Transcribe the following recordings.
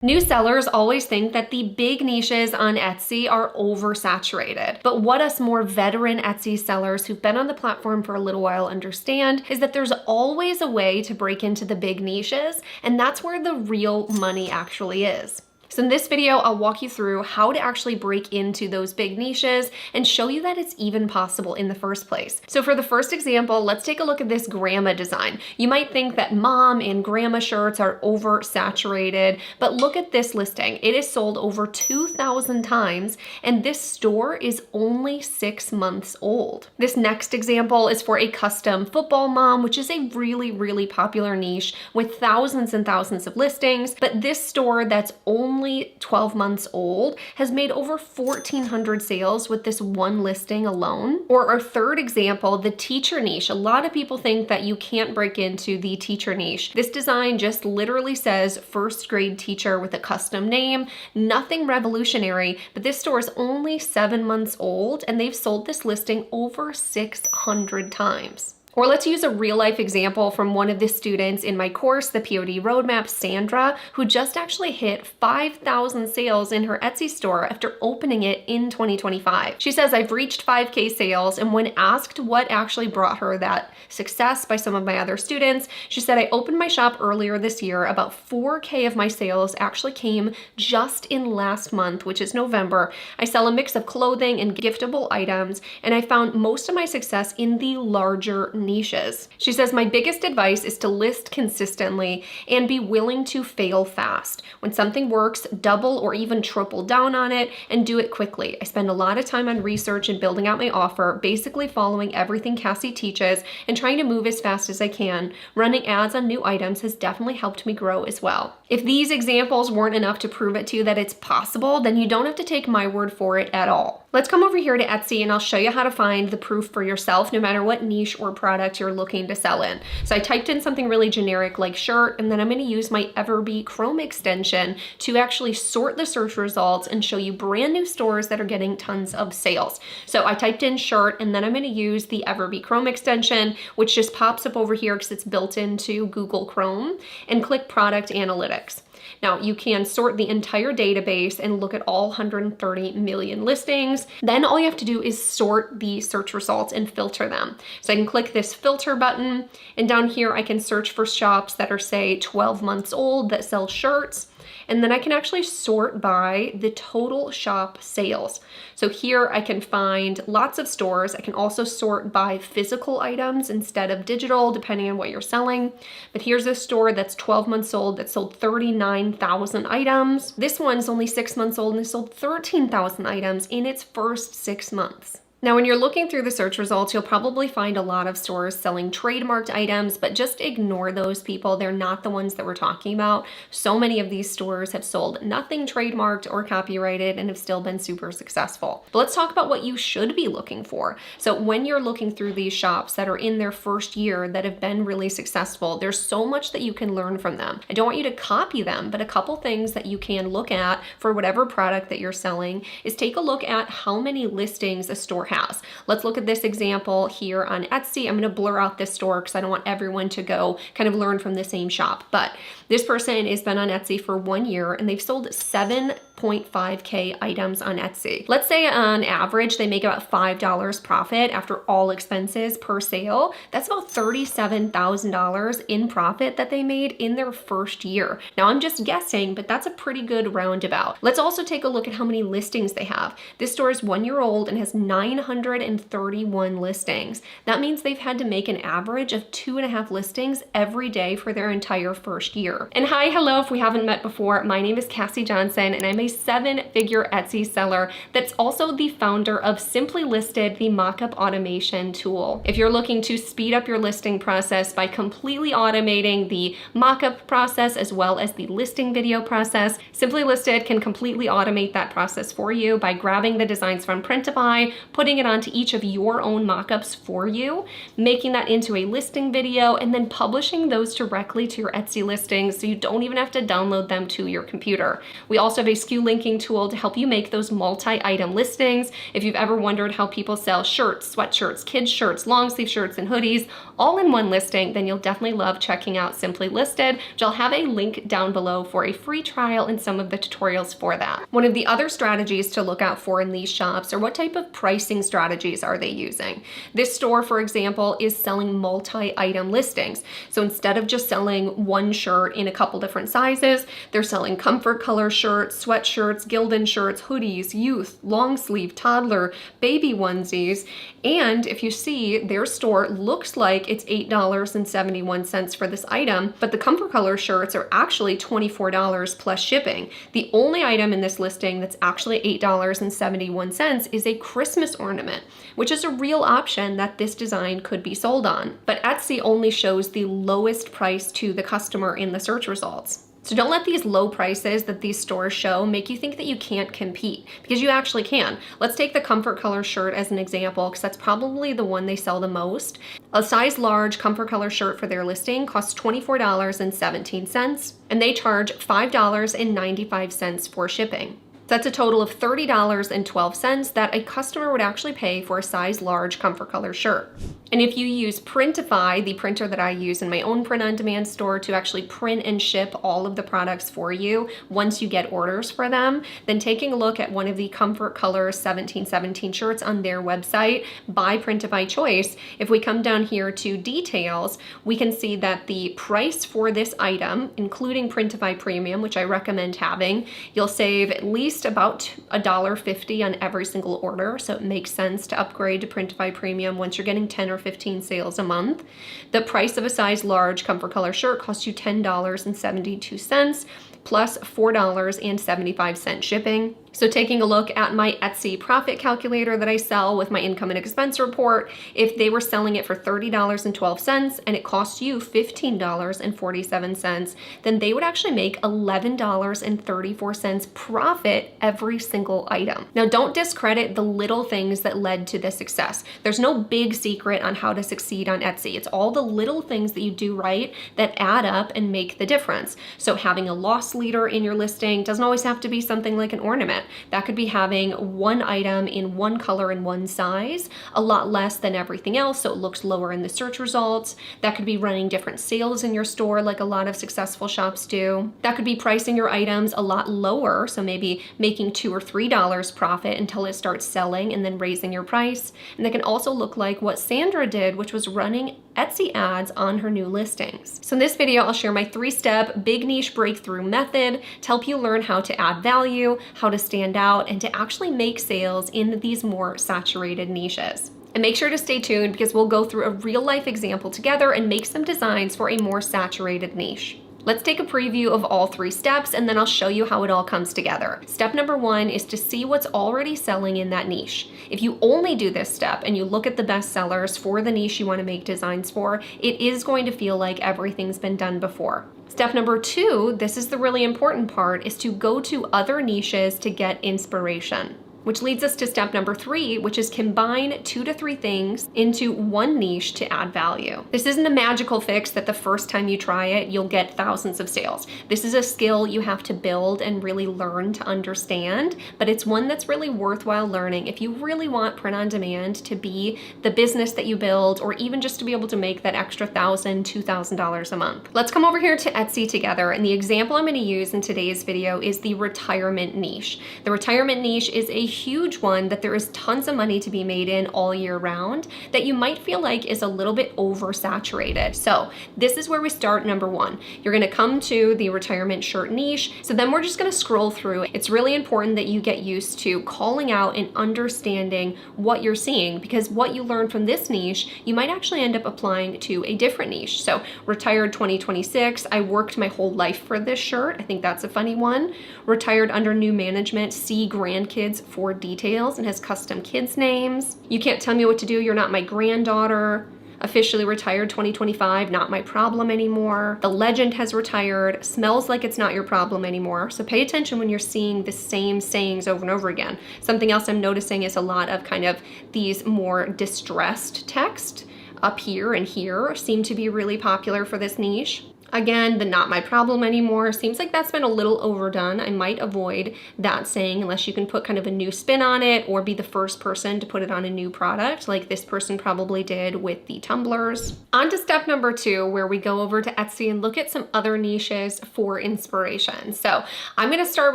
New sellers always think that the big niches on Etsy are oversaturated. But what us more veteran Etsy sellers who've been on the platform for a little while understand is that there's always a way to break into the big niches, and that's where the real money actually is. So in this video, I'll walk you through how to actually break into those big niches and show you that it's even possible in the first place. So for the first example, let's take a look at this grandma design. You might think that mom and grandma shirts are oversaturated, but look at this listing. It is sold over 2,000 times, and this store is only 6 months old. This next example is for a custom football mom, which is a really popular niche with thousands and thousands of listings, but this store that's only 12 months old has made over 1,400 sales with this one listing alone. Or our third example, the teacher niche. A lot of people think that you can't break into the teacher niche. This design just literally says first grade teacher with a custom name, nothing revolutionary, but this store is only 7 months old and they've sold this listing over 600 times. Or let's use a real life example from one of the students in my course, the POD Roadmap, Sandra, who just actually hit 5,000 sales in her Etsy store after opening it in 2025. She says, I've reached 5K sales, and when asked what actually brought her that success by some of my other students, she said, I opened my shop earlier this year. About 4K of my sales actually came just in last month, which is November. I sell a mix of clothing and giftable items, and I found most of my success in the larger niches. She says, my biggest advice is to list consistently and be willing to fail fast. When something works, double or even triple down on it and do it quickly. I spend a lot of time on research and building out my offer, basically following everything Cassiy teaches and trying to move as fast as I can. Running ads on new items has definitely helped me grow as well. If these examples weren't enough to prove it to you that it's possible, then you don't have to take my word for it at all. Let's come over here to Etsy and I'll show you how to find the proof for yourself, no matter what niche or product you're looking to sell in. So I typed in something really generic like shirt, and then I'm gonna use my Everbee Chrome extension to actually sort the search results and show you brand new stores that are getting tons of sales. So I typed in shirt, and then I'm gonna use the Everbee Chrome extension, which just pops up over here because it's built into Google Chrome, and click Product Analytics. Now you can sort the entire database and look at all 130 million listings. Then all you have to do is sort the search results and filter them. So I can click this filter button, and down here I can search for shops that are, say, 12 months old that sell shirts. And then I can actually sort by the total shop sales. So here I can find lots of stores. I can also sort by physical items instead of digital, depending on what you're selling. But here's a store that's 12 months old that sold 39,000 items. This one's only 6 months old and it sold 13,000 items in its first 6 months. Now, when you're looking through the search results, you'll probably find a lot of stores selling trademarked items, but just ignore those people. They're not the ones that we're talking about. So many of these stores have sold nothing trademarked or copyrighted and have still been super successful. But let's talk about what you should be looking for. So when you're looking through these shops that are in their first year that have been really successful, there's so much that you can learn from them. I don't want you to copy them, but a couple things that you can look at for whatever product that you're selling is take a look at how many listings a store has. Let's look at this example here on Etsy. I'm going to blur out this store because I don't want everyone to go kind of learn from the same shop. But this person has been on Etsy for 1 year and they've sold 7.5K items on Etsy. Let's say on average they make about $5 profit after all expenses per sale. That's about $37,000 in profit that they made in their first year. Now I'm just guessing, but that's a pretty good roundabout. Let's also take a look at how many listings they have. This store is 1 year old and has 931 listings. That means they've had to make an average of 2.5 listings every day for their entire first year. And hi, hello, if we haven't met before, my name is Cassiy Johnson and I'm a 7-figure Etsy seller that's also the founder of Simply Listed, the mockup automation tool. If you're looking to speed up your listing process by completely automating the mockup process as well as the listing video process, Simply Listed can completely automate that process for you by grabbing the designs from Printify, putting it onto each of your own mockups for you, making that into a listing video, and then publishing those directly to your Etsy listings so you don't even have to download them to your computer. We also have a SKU new linking tool to help you make those multi-item listings. If you've ever wondered how people sell shirts, sweatshirts, kids shirts, long sleeve shirts, and hoodies all in one listing, then you'll definitely love checking out Simply Listed, which I'll have a link down below for a free trial and some of the tutorials for that. One of the other strategies to look out for in these shops are what type of pricing strategies are they using. This store, for example, is selling multi-item listings. So instead of just selling one shirt in a couple different sizes, they're selling comfort color shirts, sweatshirts, Gildan shirts, hoodies, youth, long sleeve, toddler, baby onesies. And if you see, their store looks like it's $8.71 for this item, but the comfort color shirts are actually $24 plus shipping. The only item in this listing that's actually $8.71 is a Christmas ornament, which is a real option that this design could be sold on. But Etsy only shows the lowest price to the customer in the search results. So don't let these low prices that these stores show make you think that you can't compete, because you actually can. Let's take the comfort color shirt as an example, because that's probably the one they sell the most. A size large comfort color shirt for their listing costs $24.17, and they charge $5.95 for shipping. That's a total of $30.12 that a customer would actually pay for a size large comfort color shirt. And if you use Printify, the printer that I use in my own print-on-demand store to actually print and ship all of the products for you once you get orders for them, then taking a look at one of the Comfort Color 1717 shirts on their website by Printify Choice, if we come down here to details, we can see that the price for this item, including Printify Premium, which I recommend having, you'll save at least about $1.50 on every single order, so it makes sense to upgrade to Printify Premium once you're getting 10 or 15 sales a month. The price of a size large comfort color shirt costs you $10.72 plus $4.75 shipping. So taking a look at my Etsy profit calculator that I sell with my income and expense report, if they were selling it for $30.12 and it costs you $15.47, then they would actually make $11.34 profit every single item. Now, don't discredit the little things that led to the success. There's no big secret on how to succeed on Etsy. It's all the little things that you do right that add up and make the difference. So having a loss leader in your listing doesn't always have to be something like an ornament. That could be having one item in one color and one size, a lot less than everything else, so it looks lower in the search results. That could be running different sales in your store like a lot of successful shops do. That could be pricing your items a lot lower, so maybe making $2 or $3 profit until it starts selling and then raising your price. And that can also look like what Sandra did, which was running Etsy ads on her new listings. So in this video, I'll share my 3-step big niche breakthrough method to help you learn how to add value, how to stand out, and to actually make sales in these more saturated niches. And make sure to stay tuned because we'll go through a real life example together and make some designs for a more saturated niche. Let's take a preview of all 3 steps and then I'll show you how it all comes together. Step number 1 is to see what's already selling in that niche. If you only do this step and you look at the best sellers for the niche you want to make designs for, it is going to feel like everything's been done before. Step number 2, this is the really important part, is to go to other niches to get inspiration. Which leads us to step number 3, which is combine 2 to 3 things into one niche to add value. This isn't a magical fix that the first time you try it, you'll get thousands of sales. This is a skill you have to build and really learn to understand, but it's one that's really worthwhile learning if you really want print on demand to be the business that you build, or even just to be able to make that extra $1,000, $2,000 a month. Let's come over here to Etsy together, and the example I'm going to use in today's video is the retirement niche. The retirement niche is a huge one that there is tons of money to be made in all year round that you might feel like is a little bit oversaturated. So this is where we start. Number 1, you're going to come to the retirement shirt niche. So then we're just going to scroll through. It's really important that you get used to calling out and understanding what you're seeing, because what you learn from this niche, you might actually end up applying to a different niche. So retired 2026, I worked my whole life for this shirt. I think that's a funny one. Retired under new management, see grandkids for details, and has custom kids names. You can't tell me what to do, you're not my granddaughter. Officially retired 2025, not my problem anymore. The legend has retired, smells like it's not your problem anymore. So pay attention when you're seeing the same sayings over and over again. Something else I'm noticing is a lot of kind of these more distressed text up here and here seem to be really popular for this niche. Again, the not my problem anymore seems like that's been a little overdone. I might avoid that saying unless you can put kind of a new spin on it or be the first person to put it on a new product like this person probably did with the tumblers. On to step number 2, where we go over to Etsy and look at some other niches for inspiration. So I'm going to start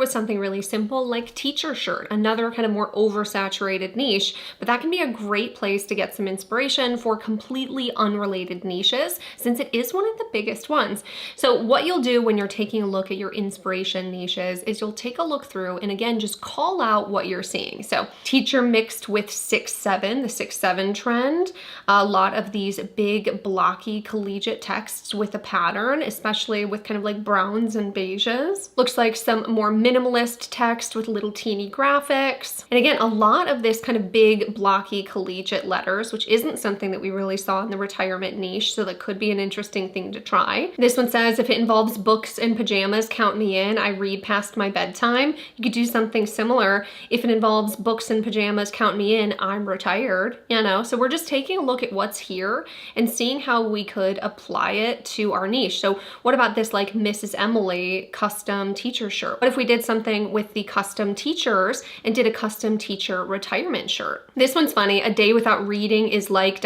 with something really simple like teacher shirt, another kind of more oversaturated niche, but that can be a great place to get some inspiration for completely unrelated niches since it is one of the biggest ones. So what you'll do when you're taking a look at your inspiration niches is you'll take a look through and again, just call out what you're seeing. So teacher mixed with 6-7, the 6-7 trend, a lot of these big blocky collegiate texts with a pattern, especially with kind of like browns and beiges. Looks like some more minimalist text with little teeny graphics. And again, a lot of this kind of big blocky collegiate letters, which isn't something that we really saw in the retirement niche, so that could be an interesting thing to try. This one says, if it involves books and pajamas, count me in. I read past my bedtime. You could do something similar. If it involves books and pajamas, count me in. I'm retired. You know, so we're just taking a look at what's here and seeing how we could apply it to our niche. So what about this like Mrs. Emily custom teacher shirt? What if we did something with the custom teachers and did a custom teacher retirement shirt? This one's funny. A day without reading is like ...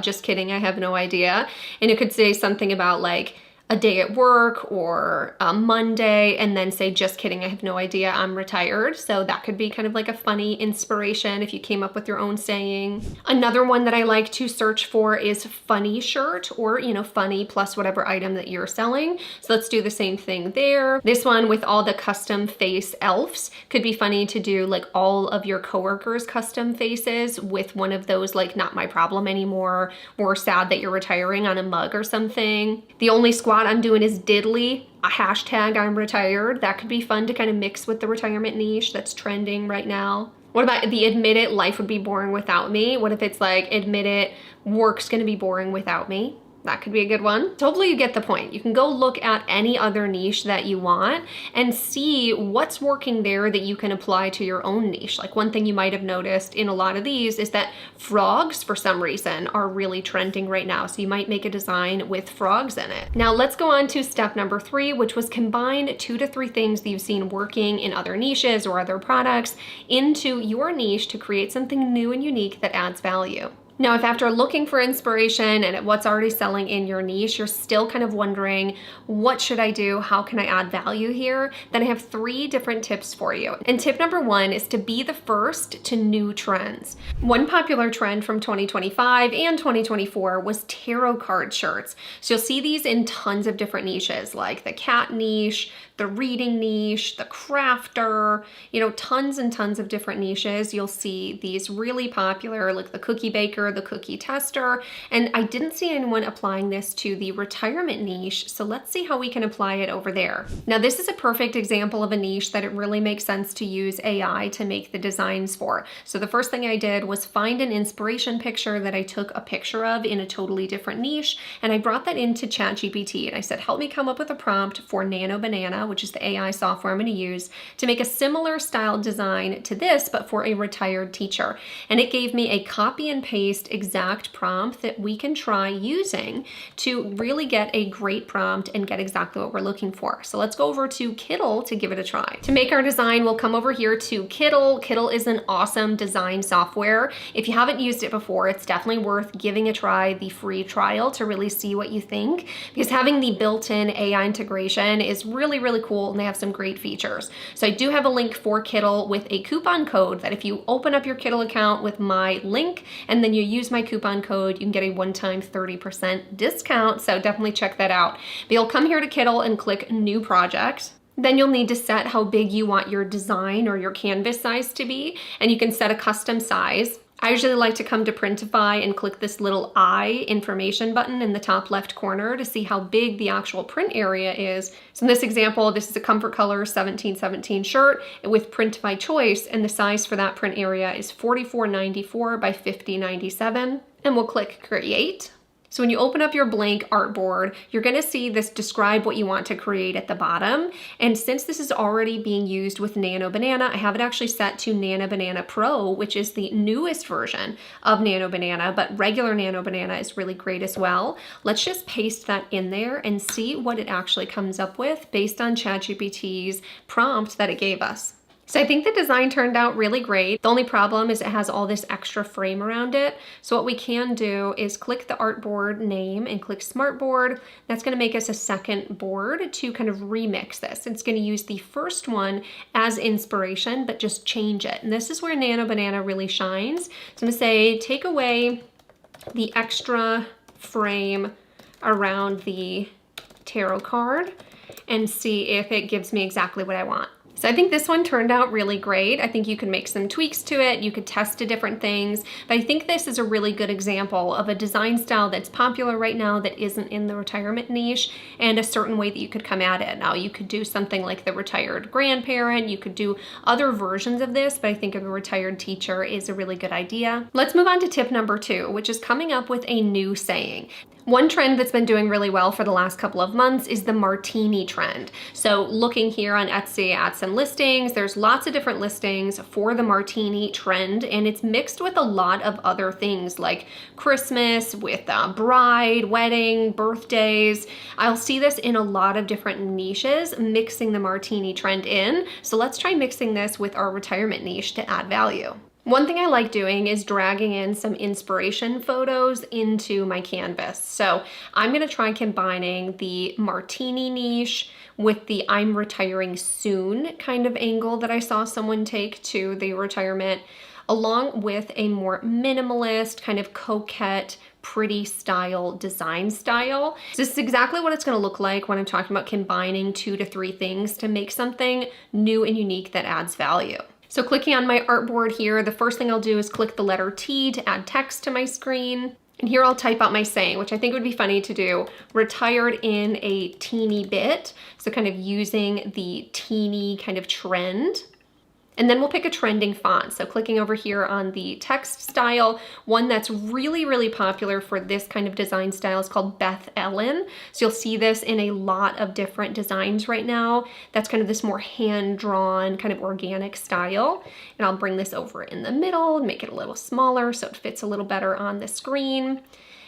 just kidding. I have no idea. And it could say something about like a day at work or a Monday and then say, just kidding, I have no idea, I'm retired. So that could be kind of like a funny inspiration if you came up with your own saying. Another one that I like to search for is funny shirt or, you know, funny plus whatever item that you're selling. So let's do the same thing there. This one with all the custom face elves could be funny to do like all of your coworkers custom faces with one of those like not my problem anymore or sad that you're retiring on a mug or something. The only squat I'm doing is diddly, a hashtag I'm retired. That could be fun to kind of mix with the retirement niche that's trending right now. What about the admit it, life would be boring without me? What if it's like admit it, work's gonna be boring without me? That could be a good one. So hopefully you get the point. You can go look at any other niche that you want and see what's working there that you can apply to your own niche. Like one thing you might have noticed in a lot of these is that frogs, for some reason, are really trending right now. So you might make a design with frogs in it. Now let's go on to step number 3, which was combine 2 to 3 things that you've seen working in other niches or other products into your niche to create something new and unique that adds value. Now, if after looking for inspiration and at what's already selling in your niche, you're still kind of wondering, what should I do? How can I add value here? Then I have 3 different tips for you. And tip number 1 is to be the first to new trends. One popular trend from 2025 and 2024 was tarot card shirts. So you'll see these in tons of different niches, like the cat niche, the reading niche, the crafter, you know, tons and tons of different niches. You'll see these really popular, like the cookie baker, the cookie tester, and I didn't see anyone applying this to the retirement niche, so let's see how we can apply it over there. Now, this is a perfect example of a niche that it really makes sense to use AI to make the designs for. So the first thing I did was find an inspiration picture that I took a picture of in a totally different niche, and I brought that into ChatGPT, and I said, help me come up with a prompt for Nano Banana, which is the AI software I'm going to use, to make a similar style design to this, but for a retired teacher. And it gave me a copy and paste exact prompt that we can try using to really get a great prompt and get exactly what we're looking for. So let's go over to Kittl to give it a try. To make our design, we'll come over here to Kittl. Kittl is an awesome design software. If you haven't used it before, it's definitely worth giving a try, the free trial, to really see what you think, because having the built-in AI integration is really, really cool, and they have some great features. So I do have a link for Kittl with a coupon code that if you open up your Kittl account with my link and then you use my coupon code, you can get a one-time 30% discount. So definitely check that out. But you'll come here to Kittl and click New Project. Then you'll need to set how big you want your design or your canvas size to be, and you can set a custom size. I usually like to come to Printify and click this little I information button in the top left corner to see how big the actual print area is. So in this example, this is a Comfort Color 1717 shirt with Printify choice, and the size for that print area is 4494 by 5097. And we'll click Create. So when you open up your blank artboard, you're gonna see this describe what you want to create at the bottom. And since this is already being used with Nano Banana, I have it actually set to Nano Banana Pro, which is the newest version of Nano Banana, but regular Nano Banana is really great as well. Let's just paste that in there and see what it actually comes up with based on ChatGPT's prompt that it gave us. So I think the design turned out really great. The only problem is it has all this extra frame around it. So what we can do is click the artboard name and click Smartboard. That's gonna make us a second board to kind of remix this. It's gonna use the first one as inspiration, but just change it. And this is where Nano Banana really shines. So I'm gonna say, take away the extra frame around the tarot card and see if it gives me exactly what I want. So I think this one turned out really great. I think you can make some tweaks to it. You could test to different things, but I think this is a really good example of a design style that's popular right now that isn't in the retirement niche and a certain way that you could come at it. Now you could do something like the retired grandparent. You could do other versions of this, but I think of a retired teacher is a really good idea. Let's move on to tip number 2, which is coming up with a new saying. One trend that's been doing really well for the last couple of months is the martini trend. So looking here on Etsy at some listings, there's lots of different listings for the martini trend, and it's mixed with a lot of other things like Christmas, with bride, wedding, birthdays. I'll see this in a lot of different niches, mixing the martini trend in. So let's try mixing this with our retirement niche to add value. One thing I like doing is dragging in some inspiration photos into my canvas. So I'm gonna try combining the martini niche with the I'm retiring soon kind of angle that I saw someone take to the retirement, along with a more minimalist, kind of coquette, pretty style design style. So this is exactly what it's gonna look like when I'm talking about combining 2 to 3 things to make something new and unique that adds value. So clicking on my artboard here, the first thing I'll do is click the letter T to add text to my screen. And here I'll type out my saying, which I think would be funny to do, retired in a teeny bit. So kind of using the teeny kind of trend. And then we'll pick a trending font. So clicking over here on the text style, one that's really, really popular for this kind of design style is called Beth Ellen. So you'll see this in a lot of different designs right now. That's kind of this more hand-drawn, kind of organic style. And I'll bring this over in the middle and make it a little smaller so it fits a little better on the screen.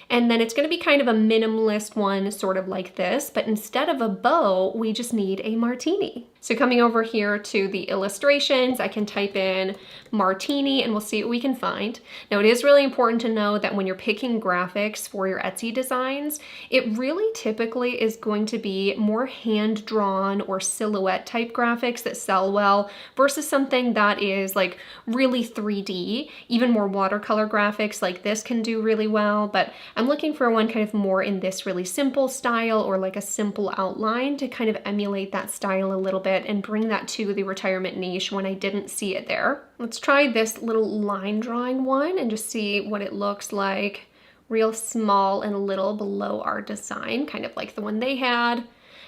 And then it's gonna be kind of a minimalist one, sort of like this, but instead of a bow, we just need a martini. So coming over here to the illustrations, I can type in martini and we'll see what we can find. Now it is really important to know that when you're picking graphics for your Etsy designs, it really typically is going to be more hand-drawn or silhouette type graphics that sell well versus something that is like really 3D. Even more watercolor graphics like this can do really well, but I'm looking for one kind of more in this really simple style or like a simple outline to kind of emulate that style a little bit and bring that to the retirement niche when I didn't see it there. Let's try this little line drawing one and just see what it looks like. Real small and a little below our design, kind of like the one they had.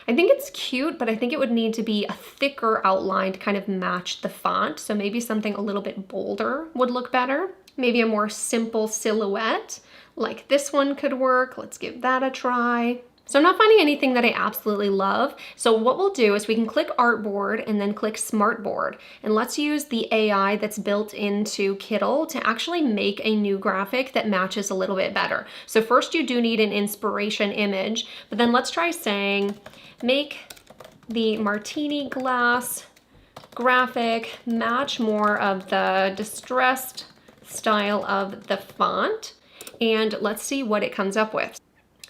I think it's cute, but I think it would need to be a thicker outline to kind of match the font. So maybe something a little bit bolder would look better. Maybe a more simple silhouette like this one could work. Let's give that a try. So I'm not finding anything that I absolutely love. So what we'll do is we can click Artboard and then click Smartboard. And let's use the AI that's built into Kittl to actually make a new graphic that matches a little bit better. So first you do need an inspiration image, but then let's try saying, make the martini glass graphic match more of the distressed style of the font. And let's see what it comes up with.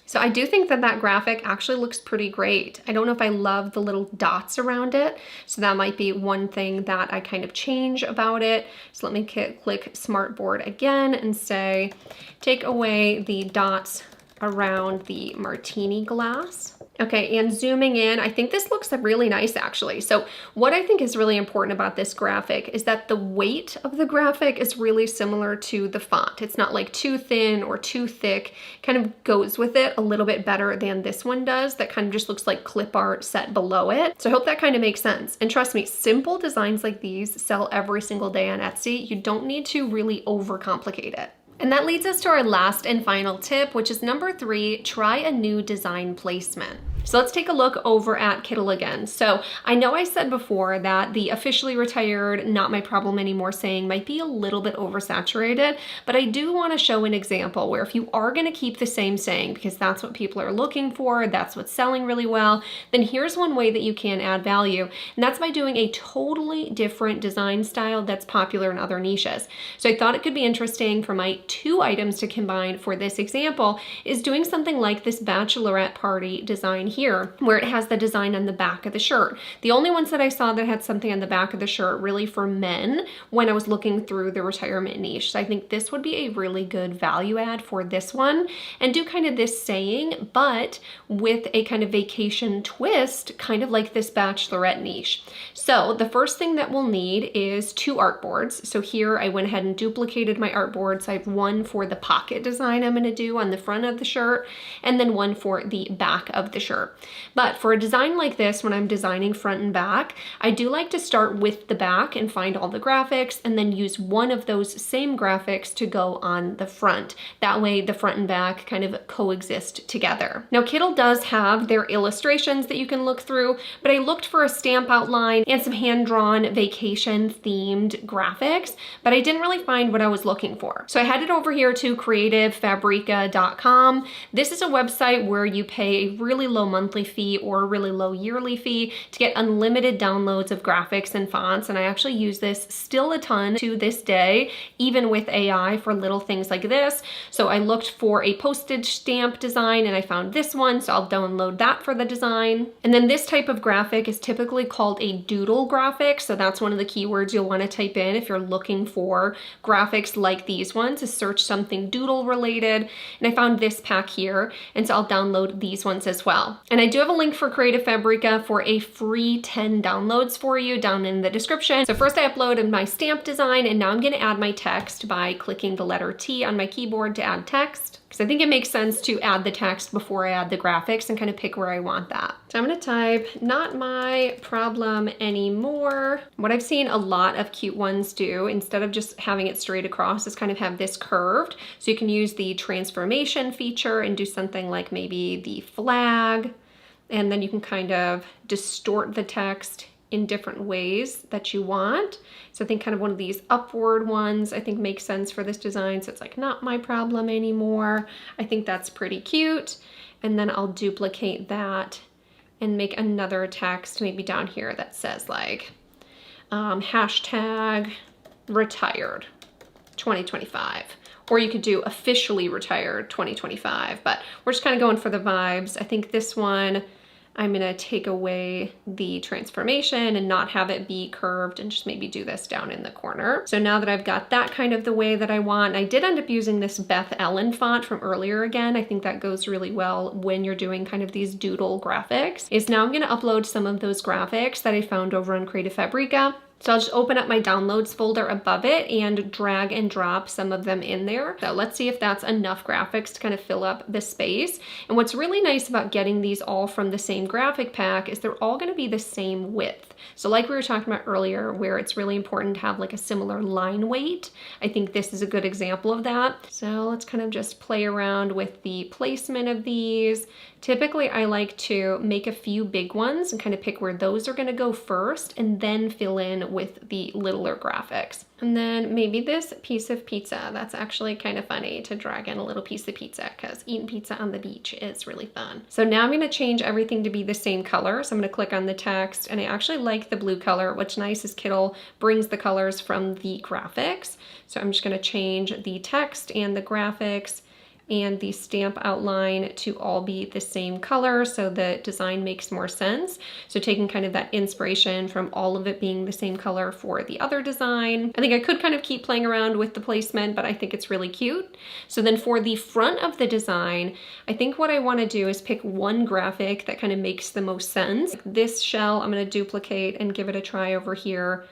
So I do think that that graphic actually looks pretty great. I don't know if I love the little dots around it, so that might be one thing that I kind of change about it. So let me click Smartboard again and say, take away the dots around the martini glass. Okay, and zooming in, I think this looks really nice actually. So what I think is really important about this graphic is that the weight of the graphic is really similar to the font. It's not like too thin or too thick, kind of goes with it a little bit better than this one does. That kind of just looks like clip art set below it. So I hope that kind of makes sense. And trust me, simple designs like these sell every single day on Etsy. You don't need to really overcomplicate it. And that leads us to our last and final tip, which is number 3, try a new design placement. So let's take a look over at Kittle again. So I know I said before that the officially retired, not my problem anymore saying might be a little bit oversaturated, but I do want to show an example where if you are going to keep the same saying, because that's what people are looking for, that's what's selling really well, then here's one way that you can add value. And that's by doing a totally different design style that's popular in other niches. So I thought it could be interesting for my 2 items to combine for this example is doing something like this bachelorette party design here, where it has the design on the back of the shirt. The only ones that I saw that had something on the back of the shirt really for men when I was looking through the retirement niche. So I think this would be a really good value add for this one, and do kind of this saying, but with a kind of vacation twist, kind of like this bachelorette niche. So the first thing that we'll need is 2 artboards. So here I went ahead and duplicated my artboards. I have one for the pocket design I'm going to do on the front of the shirt, and then one for the back of the shirt. But for a design like this, when I'm designing front and back, I do like to start with the back and find all the graphics, and then use one of those same graphics to go on the front. That way the front and back kind of coexist together. Now Kittle does have their illustrations that you can look through, but I looked for a stamp outline and some hand-drawn vacation themed graphics, but I didn't really find what I was looking for. So I headed over here to creativefabrica.com. This is a website where you pay a really low monthly fee or a really low yearly fee to get unlimited downloads of graphics and fonts. And I actually use this still a ton to this day, even with AI, for little things like this. So I looked for a postage stamp design and I found this one, so I'll download that for the design. And then this type of graphic is typically called a doodle graphic. So that's one of the keywords you'll want to type in if you're looking for graphics like these ones, to search something doodle related. And I found this pack here, and so I'll download these ones as well. And I do have a link for Creative Fabrica for a free 10 downloads for you down in the description. So first I uploaded my stamp design, and now I'm going to add my text by clicking the letter T on my keyboard to add text, because I think it makes sense to add the text before I add the graphics and kind of pick where I want that. So I'm going to type, not my problem anymore. What I've seen a lot of cute ones do, instead of just having it straight across, is kind of have this curved. So you can use the transformation feature and do something like maybe the flag, and then you can kind of distort the text in different ways that you want. So I think kind of one of these upward ones I think makes sense for this design. So it's like, not my problem anymore. I think that's pretty cute. And then I'll duplicate that and make another text maybe down here that says like hashtag retired 2025. Or you could do officially retired 2025, but we're just kind of going for the vibes. I think this one, I'm gonna take away the transformation and not have it be curved, and just maybe do this down in the corner. So now that I've got that kind of the way that I want, I did end up using this Beth Ellen font from earlier again. I think that goes really well when you're doing kind of these doodle graphics. Is now I'm gonna upload some of those graphics that I found over on Creative Fabrica. So I'll just open up my downloads folder above it and drag and drop some of them in there. So let's see if that's enough graphics to kind of fill up the space. And what's really nice about getting these all from the same graphic pack is they're all going to be the same width. So like we were talking about earlier, where it's really important to have like a similar line weight, I think this is a good example of that. So let's kind of just play around with the placement of these. Typically, I like to make a few big ones and kind of pick where those are going to go first, and then fill in with the littler graphics. And then maybe this piece of pizza. That's actually kind of funny to drag in a little piece of pizza, because eating pizza on the beach is really fun. So now I'm going to change everything to be the same color. So I'm going to click on the text, and I actually like the blue color. What's nice is Kittle brings the colors from the graphics. So I'm just going to change the text and the graphics and the stamp outline to all be the same color, so the design makes more sense. So taking kind of that inspiration from all of it being the same color for the other design. I think I could kind of keep playing around with the placement, but I think it's really cute. So then for the front of the design, I think what I want to do is pick one graphic that kind of makes the most sense. This shell I'm going to duplicate and give it a try over here.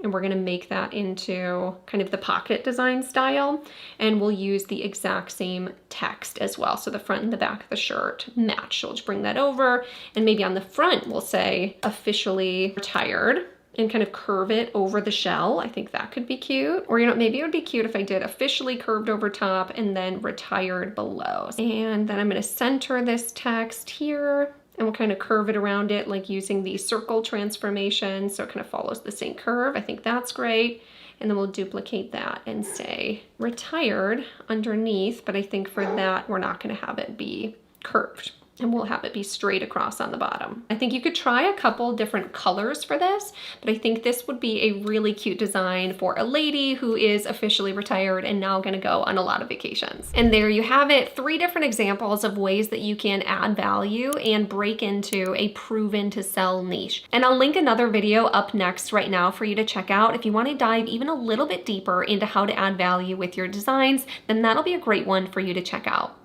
And we're gonna make that into kind of the pocket design style. And we'll use the exact same text as well. So the front and the back of the shirt match. So we'll just bring that over. And maybe on the front, we'll say officially retired and kind of curve it over the shell. I think that could be cute. Or, you know, maybe it would be cute if I did officially curved over top and then retired below. And then I'm gonna center this text here, and we'll kind of curve it around it, like using the circle transformation, so it kind of follows the same curve. I think that's great. And then we'll duplicate that and say retired underneath, but I think for that, we're not gonna have it be curved, and we'll have it be straight across on the bottom. I think you could try a couple different colors for this, but I think this would be a really cute design for a lady who is officially retired and now gonna go on a lot of vacations. And there you have it, 3 different examples of ways that you can add value and break into a proven to sell niche. And I'll link another video up next right now for you to check out. If you wanna dive even a little bit deeper into how to add value with your designs, then that'll be a great one for you to check out.